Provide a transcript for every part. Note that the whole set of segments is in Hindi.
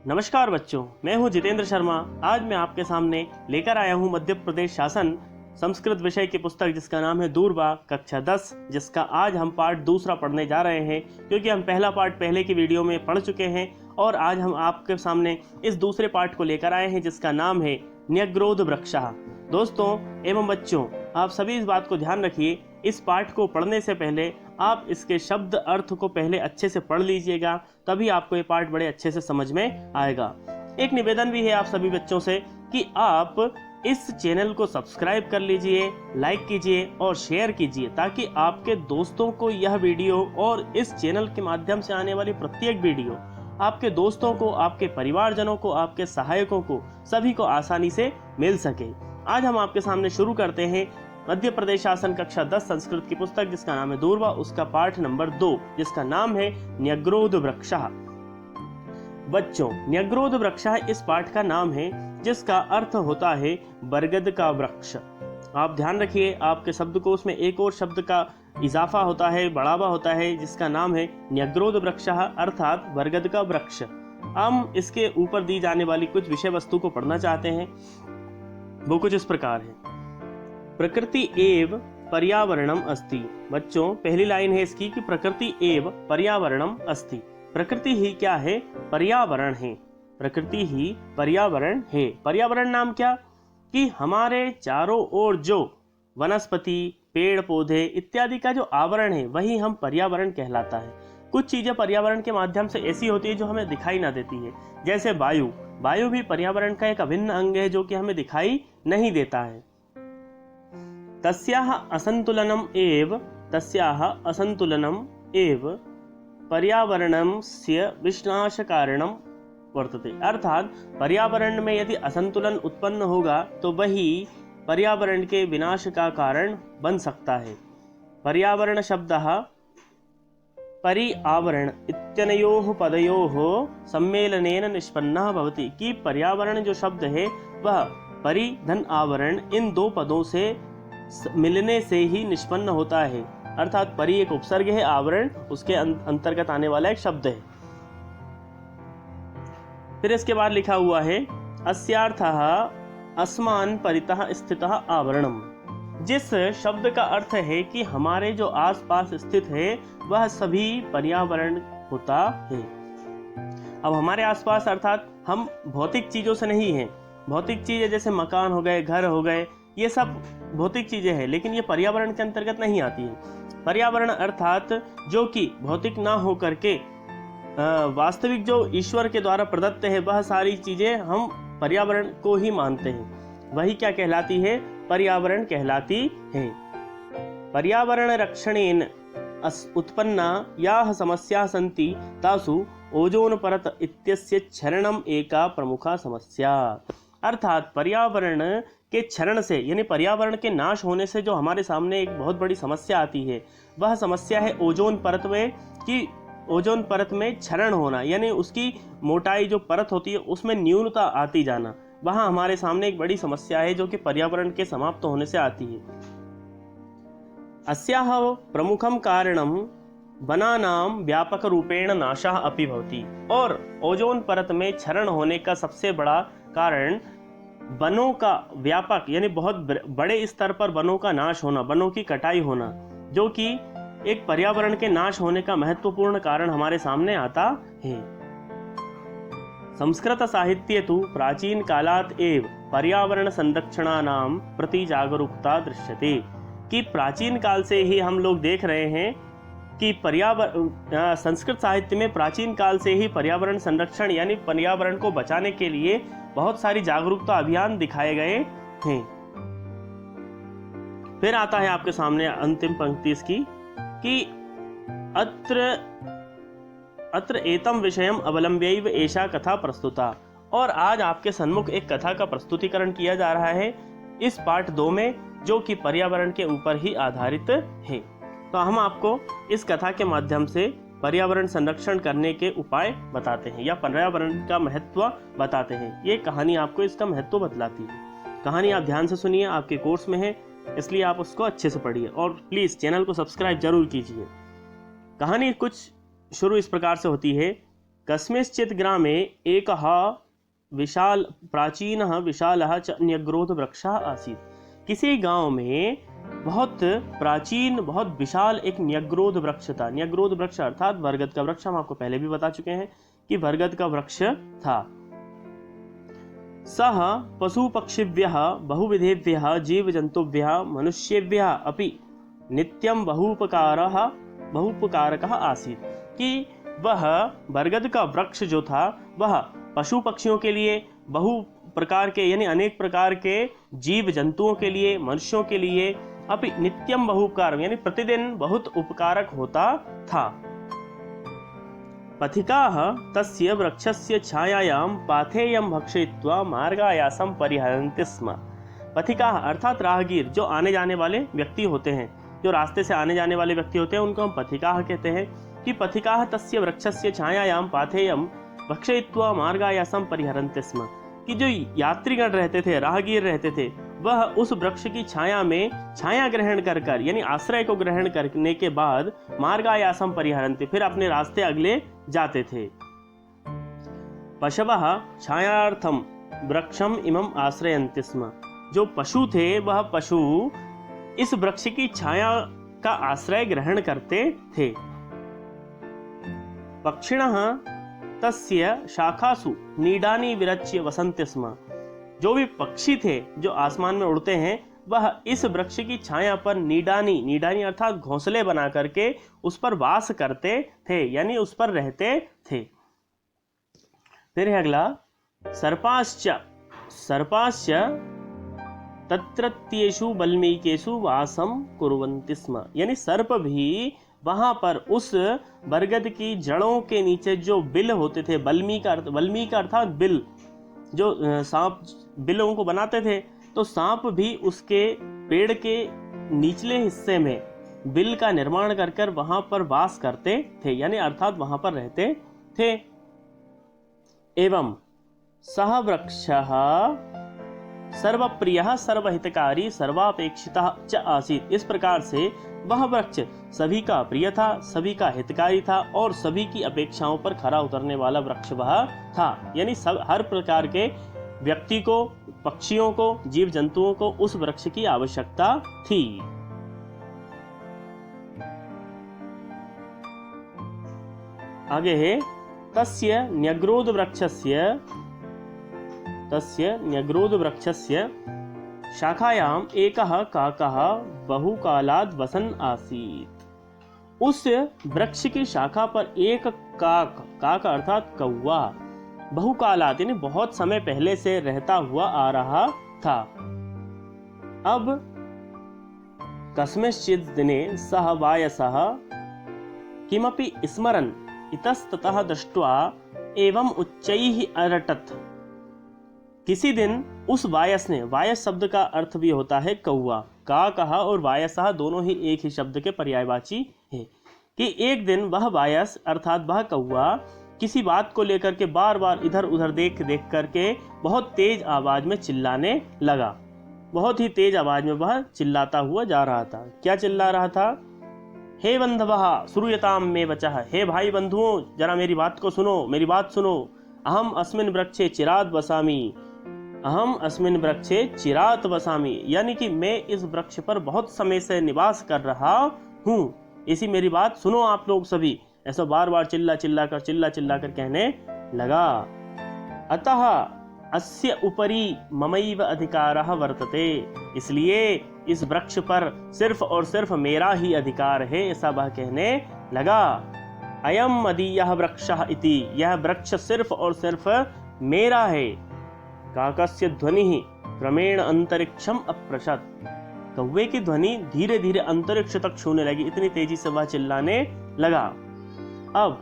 नमस्कार बच्चों, मैं हूं जितेंद्र शर्मा। आज मैं आपके सामने लेकर आया हूं मध्य प्रदेश शासन संस्कृत विषय की पुस्तक जिसका नाम है दूरबा कक्षा 10, जिसका आज हम पार्ट दूसरा पढ़ने जा रहे हैं, क्योंकि हम पहला पार्ट पहले की वीडियो में पढ़ चुके हैं और आज हम आपके सामने इस दूसरे पार्ट को लेकर आए हैं जिसका नाम है न्यग्रोध वृक्षः। दोस्तों एवं बच्चों, आप सभी इस बात को ध्यान रखिए, इस पाठ को पढ़ने से पहले आप इसके शब्द अर्थ को पहले अच्छे से पढ़ लीजिएगा, तभी आपको ये पाठ बड़े अच्छे से समझ में आएगा। एक निवेदन भी है आप सभी बच्चों से कि आप इस चैनल को सब्सक्राइब कर लीजिए, लाइक कीजिए और शेयर कीजिए, ताकि आपके दोस्तों को यह वीडियो और इस चैनल के माध्यम से आने वाली प्रत्येक वीडियो आपके दोस्तों को, आपके परिवारजनों को, आपके सहायकों को, सभी को आसानी से मिल सके। आज हम आपके सामने शुरू करते हैं मध्य प्रदेश शासन कक्षा 10 संस्कृत की पुस्तक जिसका नाम है दूरबा, उसका पाठ नंबर 2 जिसका नाम है न्यग्रोध वृक्षः। बच्चों, न्यग्रोध वृक्षः इस पाठ का नाम है जिसका अर्थ होता है बरगद का वृक्ष। आप ध्यान रखिए, आपके शब्दकोश में एक और शब्द का इजाफा होता है, बढ़ावा होता है, जिसका नाम है न्यग्रोध वृक्षः अर्थात बरगद का वृक्ष। हम इसके ऊपर दी जाने वाली कुछ विषय वस्तु को पढ़ना चाहते हैं। वो कुछ इस प्रकार है। प्रकृति एव पर्यावरणम अस्ति। बच्चों, पहली लाइन है इसकी कि प्रकृति एव पर्यावरणम अस्ति। प्रकृति ही क्या है? पर्यावरण है। प्रकृति ही पर्यावरण है। पर्यावरण नाम क्या? कि हमारे चारों ओर जो वनस्पति, पेड़ पौधे इत्यादि का जो आवरण है वही हम पर्यावरण कहलाता है। कुछ चीजें पर्यावरण के माध्यम से ऐसी होती है जो हमें दिखाई ना देती है, जैसे वायु। वायु भी पर्यावरण का एक अभिन्न अंग है जो कि हमें दिखाई नहीं देता है। तस्याः असंतुलनम एव पर्यावरणस्य विनाशकारणम वर्तते। अर्थात पर्यावरण में यदि असंतुलन उत्पन्न होगा तो वही पर्यावरण के विनाश का कारण बन सकता है। पर्यावरण शब्दः परिआवरण इत्यनयोः पदयोः सम्मेलनेन निष्पन्नः भवति। कि पर्यावरण जो शब्द है वह परि धन आवरण, इन दो पदों से मिलने से ही निष्पन्न होता है। अर्थात परि एक उपसर्ग है, आवरण उसके अंतर्गत आने वाला एक शब्द है। फिर इसके बाद लिखा हुआ है अस्यार्थः अस्मान् परितः स्थितः आवरणम। जिस शब्द का अर्थ है कि हमारे जो आसपास स्थित है वह सभी पर्यावरण होता है। अब हमारे आसपास अर्थात हम भौतिक चीजों से नहीं हैं। भौतिक चीजें जैसे मकान हो गए, घर हो गए, ये सब भौतिक चीजें हैं, लेकिन ये पर्यावरण के अंतर्गत नहीं आती है। पर्यावरण अर्थात जो कि भौतिक ना हो करके वास्तविक जो ईश्वर के द्वारा प्रदत्त है, वह सारी चीजें हम पर्यावरण को ही मानते हैं। वही क्या कहलाती है? पर्यावरण कहलाती है। पर्यावरण रक्षणेन उत्पन्ना याः समस्याः सन्ति तासु ओजोन परत इत्यस्य क्षरणम एका प्रमुखा समस्या। अर्थात पर्यावरण के क्षरण से यानी पर्यावरण के नाश होने से जो हमारे सामने एक बहुत बड़ी समस्या आती है, वह समस्या है ओजोन परत में। कि ओजोन परत में क्षरण होना, यानी उसकी मोटाई जो परत होती है उसमें न्यूनता आती जाना, वहां हमारे सामने एक बड़ी समस्या है जो कि पर्यावरण के समाप्त होने से आती है। अस्याः प्रमुखम कारणम वनानां व्यापक रूपेण नाशः अपि भवति। और ओजोन परत में क्षरण होने का सबसे बड़ा कारण वनों का व्यापक यानी बहुत बड़े स्तर पर वनों का नाश होना, वनों की कटाई होना, जो कि एक पर्यावरण के नाश होने का महत्वपूर्ण कारण हमारे सामने आता है। संस्कृत साहित्ये तु प्राचीन कालात् एव पर्यावरण संरक्षणानां प्रति जागरूकता दृश्यते। कि प्राचीन काल से ही हम लोग देख रहे हैं कि संस्कृत साहित्य में प्राचीन काल से ही पर्यावरण संरक्षण यानी पर्यावरण को बचाने के लिए बहुत सारी जागरूकता अभियान दिखाए गए हैं। फिर आता है आपके सामने अंतिम पंक्ति इसकी कि अत्र एतम विषयम अवलंब्यैव एषा कथा प्रस्तुता। और आज आपके सन्मुख एक कथा का प्रस्तुतिकरण किया जा रहा है इस पाठ 2 में, जो कि पर्यावरण के ऊपर ही आधारित है। तो हम आपको इस कथा के माध्यम से पर्यावरण संरक्षण करने के उपाय बताते हैं या पर्यावरण का महत्व बताते हैं। ये कहानी आपको इसका महत्व बतलाती है। कहानी आप ध्यान से सुनिए, आपके कोर्स में है, इसलिए आप उसको अच्छे से पढ़िए और प्लीज चैनल को सब्सक्राइब जरूर कीजिए। कहानी कुछ शुरू इस प्रकार से होती है कस्मिंश्चित् ग्रामे एकः प्राचीनः विशालः च न्यग्रोधवृक्षः आसीत्। किसी गांव में बहुत प्राचीन बहुत विशाल एक न्यग्रोध वृक्ष था। न्यग्रोध वृक्ष अर्थात बरगद का वृक्ष, हम आपको पहले भी बता चुके हैं कि बरगद का वृक्ष था। सः पशु पक्षिभ्यः बहुविधेभ्यः जीव जंतुभ्यः मनुष्येभ्यः अपि नित्यं बहुपकारकः आसीत्। कि वह बरगद का वृक्ष जो था वह पशु पक्षियों के लिए, बहु प्रकार के यानी अनेक प्रकार के जीव जंतुओं के लिए, मनुष्यों के लिए अपि नित्यम बहुपकार यानी प्रतिदिन बहुत उपकारक होता था। पथिकाः तस्य वृक्षस्य छायायां पाथेयं भक्षयित्वा मार्गायासं परिहरन्ति स्म। पथिकाः अर्थात राहगीर, जो आने जाने वाले व्यक्ति होते हैं, जो रास्ते से आने जाने वाले व्यक्ति होते हैं, उनको हम पथिकाः कहते हैं। कि पथिकाः तस्य वृक्षस्य छायायां पाथेयं भक्षयित्वा मार्गायासं परिहरन्ति स्म। कि जो यात्रीगण रहते थे, राहगीर रहते थे, वह उस वृक्ष की छाया में छाया ग्रहण कर यानी आश्रय को ग्रहण करने के बाद मार्गायासं परिहरन्ति, फिर अपने रास्ते अगले जाते थे। पशवः छायार्थम वृक्षम इमं आश्रयन्ति स्म। जो पशु थे, वह पशु इस वृक्ष की छाया का आश्रय ग्रहण करते थे। पक्षिणः तस्य शाखासु नीडानि विरच्य वसन्ति स्म। जो भी पक्षी थे जो आसमान में उड़ते हैं, वह इस वृक्ष की छाया पर नीडानी अर्थात घोंसले बना करके उस पर वास करते थे, यानी उस पर रहते थे। फिर है अगला, सर्पाश्च तत्रत्येषु वल्मीकेषु वासं कुर्वन्ति स्म। यानी सर्प भी वहां पर उस बरगद की जड़ों के नीचे जो बिल होते थे, वल्मीक अर्थात बिल, जो सांप बिलों को बनाते थे, तो सांप भी उसके पेड़ के निचले हिस्से में बिल का निर्माण कर वहां पर वास करते थे, यानी अर्थात वहां पर रहते थे। एवं सह वृक्षः सर्वप्रियः सर्वहितकारी सर्वापेक्षितः च आसीत्। इस प्रकार से वह वृक्ष सभी का प्रिय था, सभी का हितकारी था और सभी की अपेक्षाओं पर खरा उतरने वाला वृक्ष वह था। यानी हर प्रकार के व्यक्ति को, पक्षियों को, जीव जंतुओं को उस वृक्ष की आवश्यकता थी। आगे है, तस्य न्यग्रोध वृक्षस्य शाखायाम एकः काकः बहुकालात् वसन् आसीत्। उस वृक्ष की शाखा पर एक काक अर्थात कौवा बहुकालात् यानी बहुत समय पहले से रहता हुआ आ रहा था। अब कस्मिंश्चित् दिने सः वायसः किमपि स्मरन् इतस्ततः दृष्ट्वा एवं उच्चैः अरटत्। किसी दिन उस वायस ने, वायस शब्द का अर्थ भी होता है कौवा, काकः और वायसः दोनों ही एक ही शब्द के पर्यायवाची है। कि एक दिन वह वायस अर्थात वह कौवा किसी बात को लेकर के बार बार इधर उधर देख करके बहुत तेज आवाज में चिल्लाने लगा। बहुत ही तेज आवाज में वह चिल्लाता हुआ जा रहा था। क्या चिल्ला रहा था? हे बंधवः श्रूयताम मे वचः। हे भाई बंधुओं, जरा मेरी बात को सुनो, मेरी बात सुनो। अहम अस्मिन् वृक्षे चिरात् वसामि, अहम अस्मिन् वृक्षे चिरात् वसामि, यानी कि मैं इस वृक्ष पर बहुत समय से निवास कर रहा हूँ। इसी मेरी बात सुनो आप लोग सभी। ऐसा बार बार चिल्ला चिल्ला कर कहने लगा। अतः अस्य उपरि ममैव अधिकारः वर्तते, इसलिए इस वृक्ष पर सिर्फ और सिर्फ मेरा ही अधिकार है, ऐसा वह कहने लगा। अयम मदीयः वृक्षः इति, यह वृक्ष सिर्फ और सिर्फ मेरा है। काकस्य ध्वनिः क्रमेण अंतरिक्षम अप्रशत, कौवे की ध्वनि धीरे धीरे अंतरिक्ष तक छूने लगी, इतनी तेजी से वह चिल्लाने लगा। अब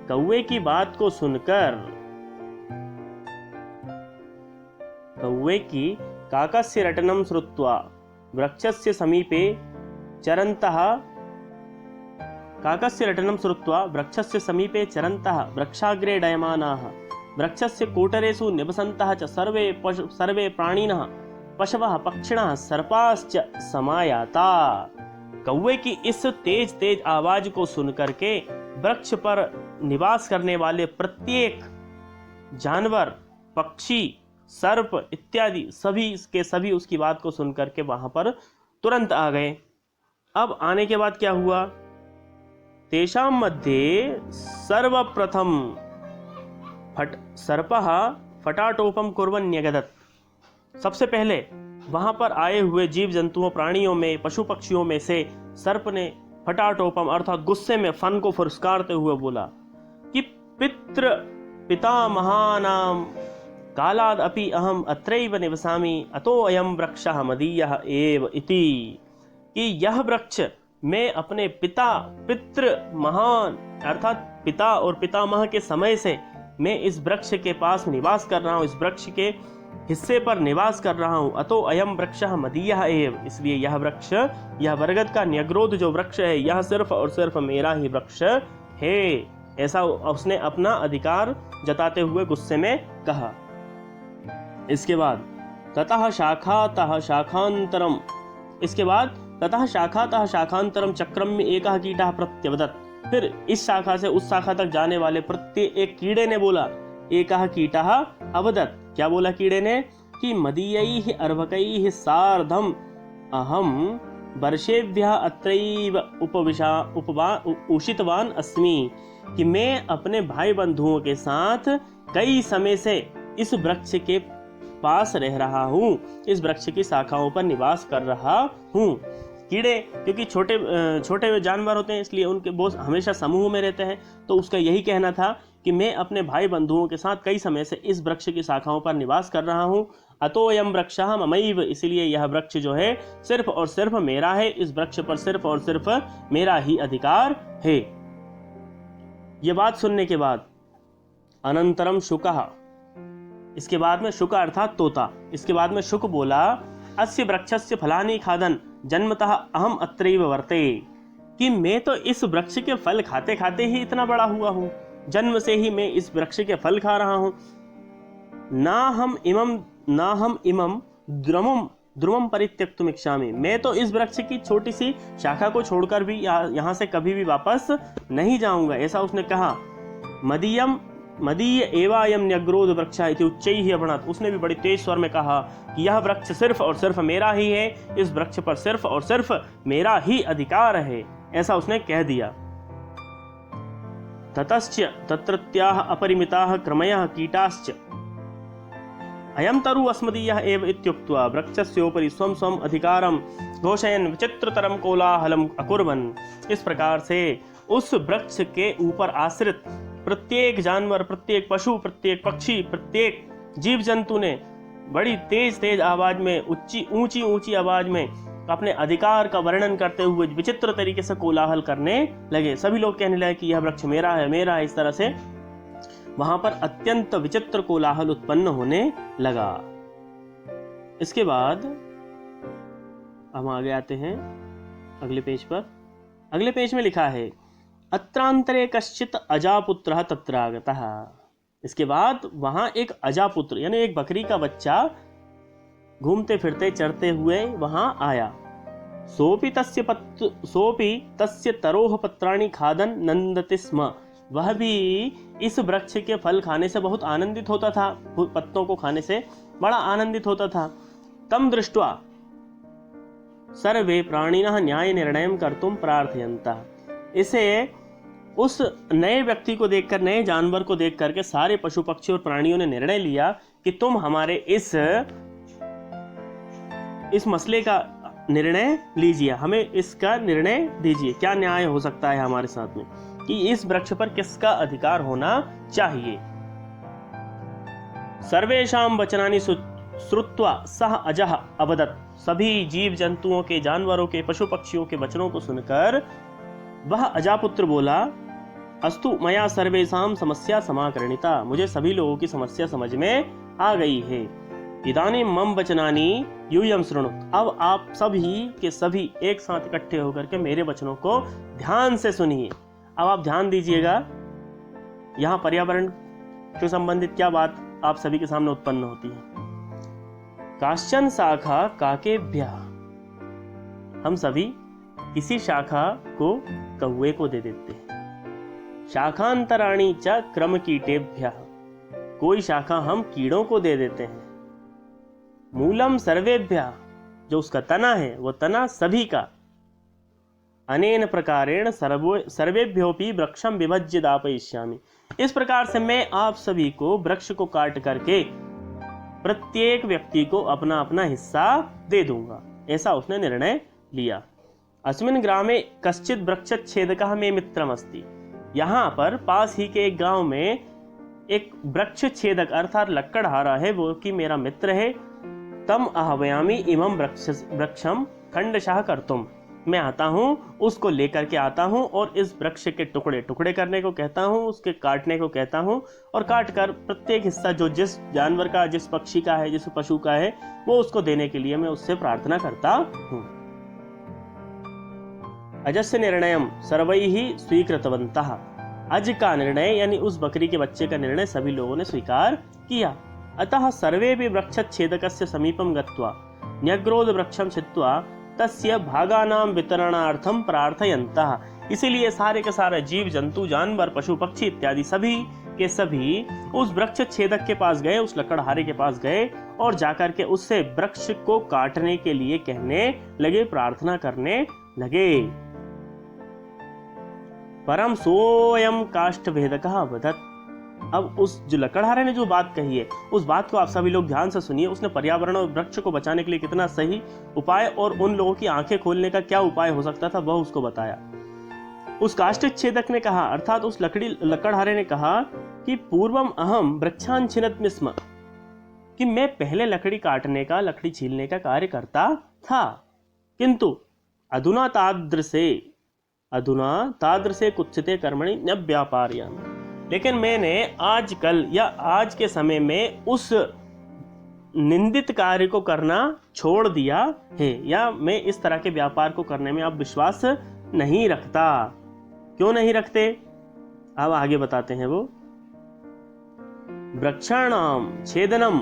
कौवे की बात को सुनकर कौवे की काकस्य रटनं श्रुत्वा वृक्षस्य समीपे चरन्तः वृक्षाग्रे डयमानाः वृक्षस्य कोटरेषु निवसन्तः च सर्वे प्राणिनः पशवः पक्षिणः सर्पाश्च समायाता। कौवे की इस तेज तेज आवाज को सुनकर के वृक्ष पर निवास करने वाले प्रत्येक जानवर, पक्षी, सर्प इत्यादि सभी के सभी उसकी बात को सुनकर के वहां पर तुरंत आ गए। अब आने के बाद क्या हुआ? तेषां मध्ये सर्वप्रथम सर्पः फटाटोपम कुर्वन् न्यगदत्। सबसे पहले वहां पर आए हुए जीव जंतुओं, प्राणियों में, पशु पक्षियों में से सर्प ने फटाटोपम अर्थात गुस्से में फन को फुसकारते हुए बोला कि पितामहानां कालाद अपि अहम अत्रैव निवसामि अतो अयम वृक्षः मदीयः एव इति, कि यह वृक्ष मैं अपने पितृ महान अर्थात पिता और पितामह के समय से मैं इस वृक्ष के पास निवास कर रहा हूँ, इस वृक्ष के हिस्से पर निवास कर रहा हूँ। अतो अयम वृक्षः मदीयः एव, इसलिए यह वृक्ष, यह बरगद का न्यग्रोध जो वृक्ष है, यह सिर्फ और सिर्फ मेरा ही वृक्ष है। ऐसा उसने अपना अधिकार जताते हुए गुस्से में कहा। इसके बाद ततः शाखातः शाखांतरम, इसके बाद ततः शाखातः शाखांतरम चक्रम में एकः कीटः प्रत्यवदत्। फिर इस शाखा से उस शाखा तक जाने वाले प्रत्येक कीड़े ने बोला, एकः कीटः अवदत्। क्या बोला कीड़े ने? कि मदीयैः अर्भकैः सार्धम अहम वर्षेभ्यः अत्रैव उषितवान अस्मि, कि मैं अपने भाई बंधुओं के साथ कई समय से इस वृक्ष के पास रह रहा हूँ, इस वृक्ष की शाखाओं पर निवास कर रहा हूँ। कीड़े क्योंकि छोटे जानवर होते हैं, इसलिए उनके बहुत हमेशा समूह में रहते हैं, तो उसका यही कहना था कि मैं अपने भाई बंधुओं के साथ कई समय से इस वृक्ष की शाखाओं पर निवास कर रहा हूँ। अतोयम वृक्षः ममैव, इसलिए यह वृक्ष जो है सिर्फ और सिर्फ मेरा है, इस वृक्ष पर सिर्फ और सिर्फ मेरा ही अधिकार है। ये बात सुनने के बाद अनंतरम शुकः, इसके बाद में शुक अर्थात तोता, इसके बाद में शुक बोला, अस्य वृक्षस्य फलानि खादन जन्मतः अहम अत्रैव वर्ते, कि मैं तो इस वृक्ष के फल खाते खाते ही इतना बड़ा हुआ हूँ, जन्म से ही मैं इस वृक्ष के फल खा रहा हूँ। ना हम इमम द्रुमम परित्यक्तुम इच्छामि, मैं तो इस वृक्ष की छोटी सी शाखा को छोड़कर भी यहाँ से कभी भी वापस नहीं जाऊंगा, ऐसा उसने कहा। मदीय एवायम न्यग्रोध वृक्षा इति उच्चैः अभणत्, उसने भी बड़ी तेज स्वर में कहा कि यह वृक्ष सिर्फ और सिर्फ मेरा ही है, इस वृक्ष पर सिर्फ और सिर्फ मेरा ही अधिकार है, ऐसा उसने कह दिया। ततश्च तत्रत्याः अपरिमिताः क्रमयः कीटाश्च अयं तरु अस्मदीयः एव इत्युक्त्वा वृक्षस्योपरि स्वं स्वं अधिकारं घोषयन् विचित्रतरं कोलाहलम् अकुर्वन्। इस प्रकार से उस वृक्ष के ऊपर आश्रित प्रत्येक जानवर, प्रत्येक पशु, प्रत्येक पक्षी, प्रत्येक जीव जंतु ने बड़ी तेज तेज आवाज में, ऊंची आवाज में अपने अधिकार का वर्णन करते हुए विचित्र तरीके से कोलाहल करने लगे। सभी लोग कहने लगे कि यह वृक्ष मेरा है, मेरा है। इस तरह से वहां पर अत्यंत विचित्र कोलाहल उत्पन्न होने लगा। इसके बाद हम आगे आते हैं अगले पेज पर। अगले पेज में लिखा है अत्रांतरे कश्चित अजापुत्रः तत्रागतः। इसके बाद वहां एक अजापुत्र यानी एक बकरी का बच्चा घूमते फिरते चरते हुए वहां आया। सोपि तस्य तरोह पत्राणि खादन नंदति स्म। वह भी इस वृक्ष के फल खाने से बहुत आनंदित होता था, पत्तों को खाने से बड़ा आनंदित होता था। तम दृष्ट्वा सर्वे प्राणिनः न्याय निर्णयं कर्तुं प्रार्थयन्तः। इसे उस नए व्यक्ति को देखकर, नए जानवर को देख करके सारे पशु पक्षी और प्राणियों ने निर्णय लिया कि तुम हमारे इस मसले का निर्णय लीजिए, हमें इसका निर्णय दीजिए, क्या न्याय हो सकता है हमारे साथ में, कि इस वृक्ष पर किसका अधिकार होना चाहिए। सर्वेषां वचनानि श्रुत्वा सह अजः अवदत्। सभी जीव जंतुओं के, जानवरों के, पशु पक्षियों के वचनों को सुनकर वह अजापुत्र बोला, अस्तु मया सर्वेषां समस्या समाकर्णिता। मुझे सभी लोगों की समस्या समझ में आ गई है। इदानीं मम वचनानि यूयं शृणु। अब आप सभी के सभी एक साथ इकट्ठे होकर के मेरे वचनों को ध्यान से सुनिए। अब आप ध्यान दीजिएगा, यहाँ पर्यावरण से संबंधित क्या बात आप सभी के सामने उत्पन्न होती है। काश्चन शाखा काकेभ्यः, हम सभी किसी शाखा को कौवे को दे देते हैं। शाखांतराणि च क्रम कीटेभ्यः, कोई शाखा हम कीड़ों को दे देते हैं। मूलम सर्वेभ्यः, जो उसका तना है वो तना सभी का। अनेन प्रकारेण सर्वेभ्योपि वृक्षम विभज्य दापयिष्यामि, इस प्रकार से मैं आप सभी को वृक्ष को काट करके प्रत्येक व्यक्ति को अपना अपना हिस्सा दे दूंगा, ऐसा उसने निर्णय लिया। अस्मिन् ग्रामे कश्चित् वृक्षच्छेदकः मे मित्रमस्ति, यहाँ पर पास ही के एक गांव में एक वृक्ष छेदक अर्थात लक्कड़हारा है, वो कि मेरा मित्र है। तम आह्वयामि इमं वृक्षम खंडशः कर्तुम, मैं आता हूँ, उसको लेकर के आता हूँ और इस वृक्ष के टुकड़े टुकड़े करने को कहता हूँ, उसके काटने को कहता हूँ, और काट कर प्रत्येक हिस्सा जो जिस जानवर का, जिस पक्षी का है, जिस पशु का है, वो उसको देने के लिए मैं उससे प्रार्थना करता हूँ। अजस्य निर्णयम सर्वैः स्वीकृतवन्तः, अज का निर्णय यानी उस बकरी के बच्चे का निर्णय सभी लोगों ने स्वीकार किया। अतः सर्वे भी वृक्षच्छेदकस्य समीपम गत्वा न्यग्रोध वृक्षम छित्त्वा तस्य भागानां वितरणार्थम प्रार्थयन्तः, इसीलिए सारे के सारे जीव जंतु, जानवर, पशु पक्षी इत्यादि सभी के सभी उस वृक्ष छेदक के पास गए, उस लकड़हारे के पास गए और जाकर के उससे वृक्ष को काटने के लिए कहने लगे, प्रार्थना करने लगे। परम सोयम काष्ठ भेदकः अवदत्, अब उस जो लकड़हारे ने जो बात कही है उस बात को आप सभी लोग ध्यान से सुनिए। उसने पर्यावरण और वृक्ष को बचाने के लिए कितना सही उपाय और उन लोगों की आंखें खोलने का क्या उपाय हो सकता था वह उसको बताया। उस काष्ठ छेदक ने कहा, अर्थात उस लकड़हारे ने कहा कि पूर्वम अहम वृक्षान छिन्नत्मि स्म, कि मैं पहले लकड़ी काटने का, लकड़ी छीलने का कार्य करता था, किंतु अधुना तादृशे कुत्सिते कर्मणि न व्यापारयामि, लेकिन मैंने आजकल या आज के समय में उस निंदित कार्य को करना छोड़ दिया है, या मैं इस तरह के व्यापार को करने में अब विश्वास नहीं रखता। क्यों नहीं रखते, अब आगे बताते हैं वो। वृक्षाणाम छेदनम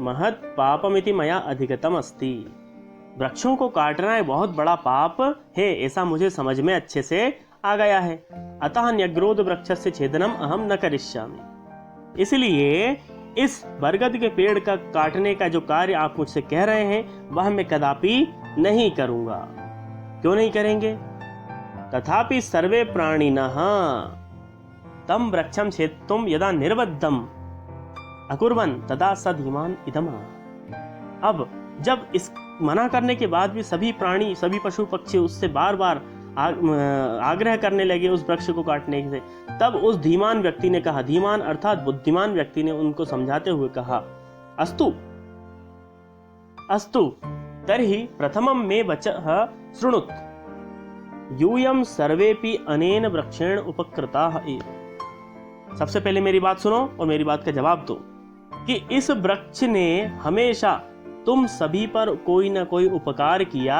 महत् पापमिति मया अधिगतम अस्ति, वृक्षों को काटना एक बहुत बड़ा पाप है, ऐसा मुझे समझ में अच्छे से आ गया है। अतः न्यग्रोध वृक्षस्य छेदनम अहम न करिष्यामि, इसलिए इस बरगद के पेड़ का काटने का जो कार्य आप मुझसे कह रहे हैं वह मैं कदापि नहीं करूंगा। क्यों नहीं करेंगे? तथापि सर्वे प्राणिनः तम वृक्षम छेत्तुम यदा निर्बद्धम अकुर्वन् तदा स धीमान इदम्। अब जब इस मना करने के बाद भी सभी प्राणी, सभी पशु पक्षी उससे बार बार आग्रह करने लगे उस वृक्ष को काटने से, तब उस धीमान व्यक्ति ने कहा, धीमान अर्थात बुद्धिमान व्यक्ति ने उनको समझाते हुए कहा, अस्तु अस्तु तर्हि प्रथमं मे वचः शृणुत, यूयं सर्वेपि अनेन वृक्षेण उपकृताः एव। सबसे पहले मेरी बात सुनो और मेरी बात का जवाब दो कि इस वृक्ष ने हमेशा तुम सभी पर कोई ना कोई उपकार किया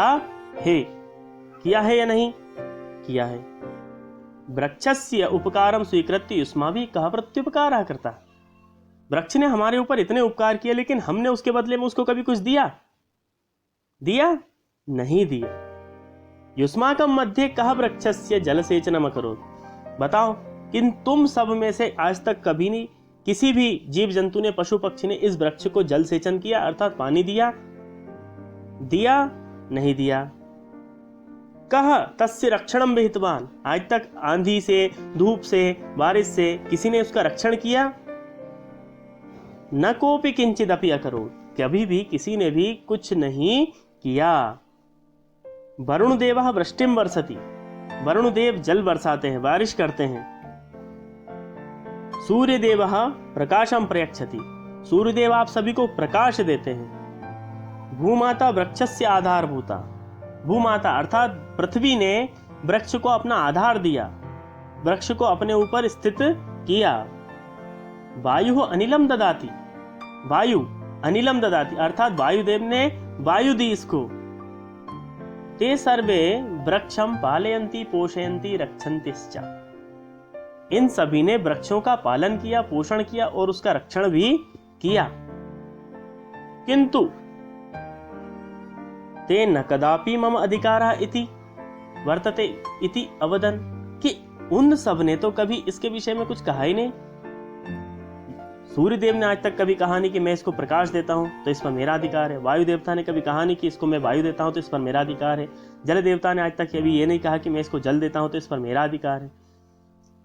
है या नहीं किया है। वृक्षस्य उपकारम स्वीकृत्य युष्माभिः कः प्रत्युपकारः कृतः, वृक्ष ने हमारे ऊपर इतने उपकार किए लेकिन हमने उसके बदले में उसको कभी कुछ दिया नहीं दिया। युष्माकं मध्ये कः वृक्षस्य जलसेचनम् अकरोत्, बताओ किन तुम सब में से आज तक कभी नहीं किसी भी जीव जंतु ने, पशु पक्षी ने इस वृक्ष को जल सेचन किया अर्थात पानी दिया नहीं दिया। कह तस्य रक्षणम विहितवान, आज तक आंधी से, धूप से, बारिश से किसी ने उसका रक्षण किया? न कोपि किंचिदपि अकरोत्, कभी भी किसी ने भी कुछ नहीं किया। वरुण देवः वृष्टिम वर्षति, वरुण देव जल बरसाते हैं, बारिश करते हैं। सूर्य देवः प्रकाशम प्रयच्छति, सूर्यदेव आप सभी को प्रकाश देते हैं। भूमाता वृक्षस्य आधारभूता, भूमाता अर्थात पृथ्वी ने वृक्ष को अपना आधार दिया, वृक्ष को अपने ऊपर स्थित किया। वायु अनिलम ददाति, वायु अनिलम ददाति अर्थात वायुदेव ने वायु दी इसको। ते सर्वे वृक्षम पालयन्ति पोषयन्ति रक्षन्तिश्च, इन सभी ने वृक्षों का पालन किया, पोषण किया और उसका रक्षण भी किया। किंतु ते न कदापि मम अधिकारः इति वर्तते इति अवदन्, कि उन सब ने तो कभी इसके विषय में कुछ कहा ही नहीं। सूर्य देव ने आज तक कभी कहा नहीं कि मैं इसको प्रकाश देता हूं तो इस पर मेरा अधिकार है। वायु देवता ने कभी कहा नहीं कि इसको मैं वायु देता हूं तो इस पर मेरा अधिकार है। जल देवता ने आज तक कभी ये नहीं कहा कि मैं इसको जल देता हूं तो इस पर मेरा अधिकार है।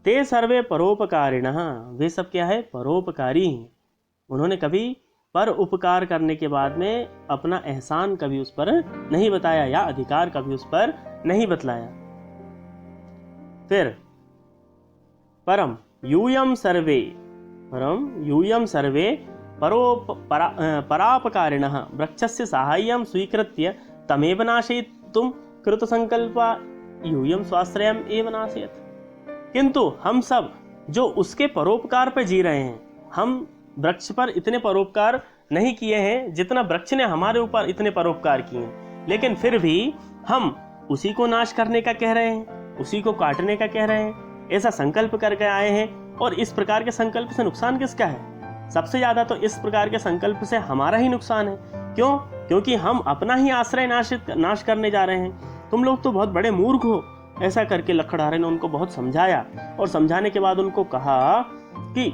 ते सर्वे परोपकारिणः, वे सब क्या है? परोपकारी हैं। उन्होंने कभी पर उपकार करने के बाद में अपना एहसान कभी उस पर नहीं बताया या अधिकार कभी उस पर नहीं बतलाया। फिर परम यूयम सर्वे परापकारिणः वृक्षस्य साहाय्यं स्वीकृत्य तमेव नाशयितुं कृतसंकल्पा यूयम स्वाश्रयम् एव नाशयत्। किंतु हम सब जो उसके परोपकार पर जी रहे हैं, हम वृक्ष पर इतने परोपकार नहीं किए हैं जितना वृक्ष ने हमारे ऊपर इतने परोपकार किए हैं, लेकिन फिर भी हम उसी को नाश करने का कह रहे हैं, उसी को काटने का कह रहे हैं। ऐसा संकल्प करके आए हैं। और इस प्रकार के संकल्प से नुकसान किसका है? सबसे ज्यादा तो इस प्रकार के संकल्प से हमारा ही नुकसान है। क्यों? क्योंकि हम अपना ही आश्रय नाश करने जा रहे हैं। तुम लोग तो बहुत बड़े मूर्ख हो। ऐसा करके लखड़हारे ने उनको बहुत समझाया और समझाने के बाद उनको कहा कि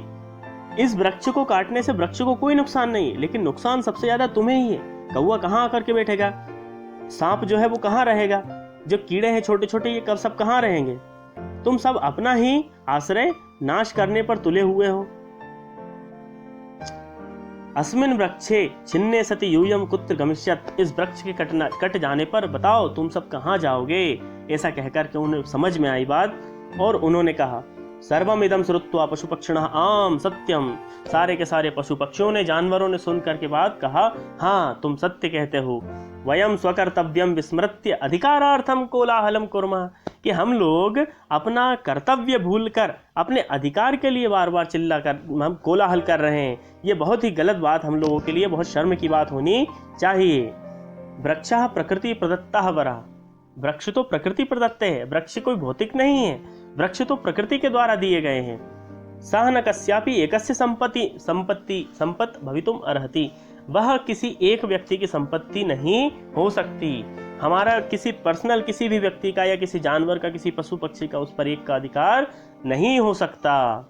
इस वृक्ष को काटने से वृक्ष को कोई नुकसान नहीं है, लेकिन नुकसान सबसे ज्यादा तुम्हें ही है। कौवा कहाँ आकर के बैठेगा? सांप जो है वो कहाँ रहेगा? जो कीड़े हैं छोटे छोटे, ये कब सब कहाँ रहेंगे? तुम सब अपना ही आश्रय नाश करने पर तुले हुए हो। अस्मिन वृक्षे छिन्ने सति यूयम कुत्र गमिष्यत्, इस वृक्ष के कट जाने पर बताओ तुम सब कहाँ जाओगे? ऐसा कहकर के उन्हें समझ में आई बात और उन्होंने कहा सर्वमिदं श्रुत्वा पशु पक्षिणः आम सत्यम, सारे के सारे पशु पक्षियों ने, जानवरों ने सुनकर के बाद कहा हाँ तुम सत्य कहते हो। वयम स्वकर्तव्यम विस्मृत्य अधिकारार्थम कोलाहलम कुर्मः, कि हम लोग अपना कर्तव्य भूलकर अपने अधिकार के लिए बार बार चिल्ला कर हम कोलाहल कर रहे हैं। ये बहुत ही गलत बात, हम लोगों के लिए बहुत शर्म की बात होनी चाहिए। वृक्षः प्रकृति प्रदत्तः वरः, वृक्ष तो प्रकृति प्रदत्त है, वृक्ष कोई भौतिक नहीं है, वृक्ष तो प्रकृति के द्वारा दिए गए हैं। सह न कस्यापि एकस्य संपत्ति भवितुम अर्हति, वह किसी एक व्यक्ति की संपत्ति नहीं हो सकती। हमारा किसी पर्सनल किसी भी व्यक्ति का या किसी जानवर का, किसी पशु पक्षी का उस पर एक का अधिकार नहीं हो सकता।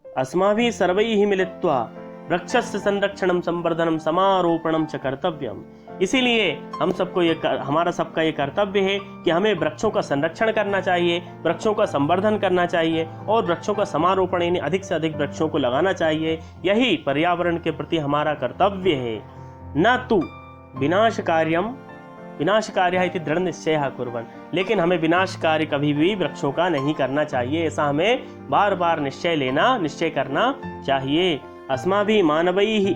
अस्माभिः सर्वैः मिलित्वा वृक्षस्य संरक्षणं संवर्धनं समारोपणं च कर्तव्यम्, इसीलिए हम सबको हमारा सबका ये कर्तव्य है कि हमें वृक्षों का संरक्षण करना चाहिए, वृक्षों का संवर्धन करना चाहिए और वृक्षों का समारोपण यानी अधिक से अधिक वृक्षों को लगाना चाहिए। यही पर्यावरण के प्रति हमारा कर्तव्य है। न तु विनाशकार्यः इति दृढ़ निश्चयः कुर्वन्, लेकिन हमें विनाश कार्य कभी भी वृक्षों का नहीं करना चाहिए। ऐसा हमें बार बार निश्चय करना चाहिए। अस्माभिः मानवैः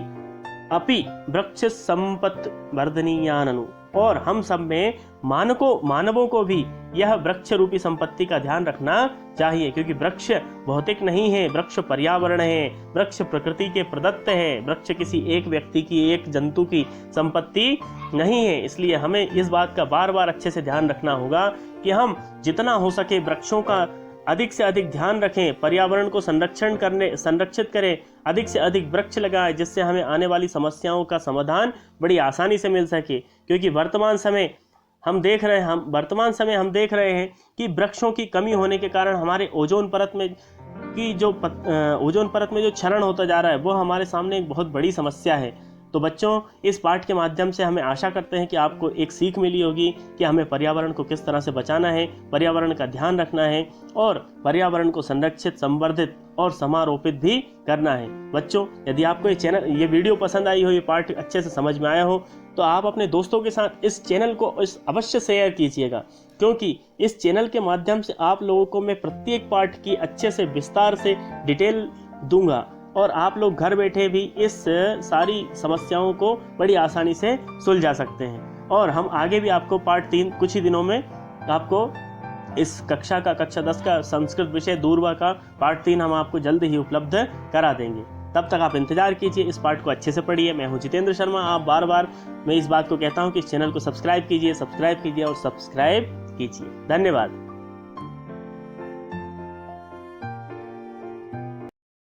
अपि वृक्ष संपत् वर्धनीयाननु, और हम सब में मानवों को भी यह वृक्ष रूपी संपत्ति का ध्यान रखना चाहिए, क्योंकि वृक्ष भौतिक नहीं है, वृक्ष पर्यावरण है, वृक्ष प्रकृति के प्रदत्त है, वृक्ष किसी एक व्यक्ति की, एक जंतु की संपत्ति नहीं है। इसलिए हमें इस बात का बार बार अच्छे से ध्यान रखना होगा कि हम जितना हो सके वृक्षों का अधिक से अधिक ध्यान रखें, पर्यावरण को संरक्षित करें, अधिक से अधिक वृक्ष लगाएं, जिससे हमें आने वाली समस्याओं का समाधान बड़ी आसानी से मिल सके। क्योंकि वर्तमान समय हम देख रहे हैं कि वृक्षों की कमी होने के कारण हमारे ओजोन परत में जो क्षरण होता जा रहा है वो हमारे सामने एक बहुत बड़ी समस्या है। तो बच्चों, इस पाठ के माध्यम से हमें आशा करते हैं कि आपको एक सीख मिली होगी कि हमें पर्यावरण को किस तरह से बचाना है, पर्यावरण का ध्यान रखना है और पर्यावरण को संरक्षित, संवर्धित और समारोपित भी करना है। बच्चों, यदि आपको ये वीडियो पसंद आई हो, ये पाठ अच्छे से समझ में आया हो, तो आप अपने दोस्तों के साथ इस चैनल को अवश्य शेयर कीजिएगा, क्योंकि इस चैनल के माध्यम से आप लोगों को मैं प्रत्येक पाठ की अच्छे से विस्तार से डिटेल दूंगा और आप लोग घर बैठे भी इस सारी समस्याओं को बड़ी आसानी से सुलझा सकते हैं। और हम आगे भी आपको पार्ट 3 कुछ ही दिनों में आपको इस कक्षा 10 का संस्कृत विषय दूरवा का पार्ट 3 हम आपको जल्द ही उपलब्ध करा देंगे। तब तक आप इंतजार कीजिए, इस पार्ट को अच्छे से पढ़िए। मैं हूं जितेंद्र शर्मा। आप बार बार मैं इस बात को कहता हूं कि इस चैनल को सब्सक्राइब कीजिए और सब्सक्राइब कीजिए। धन्यवाद।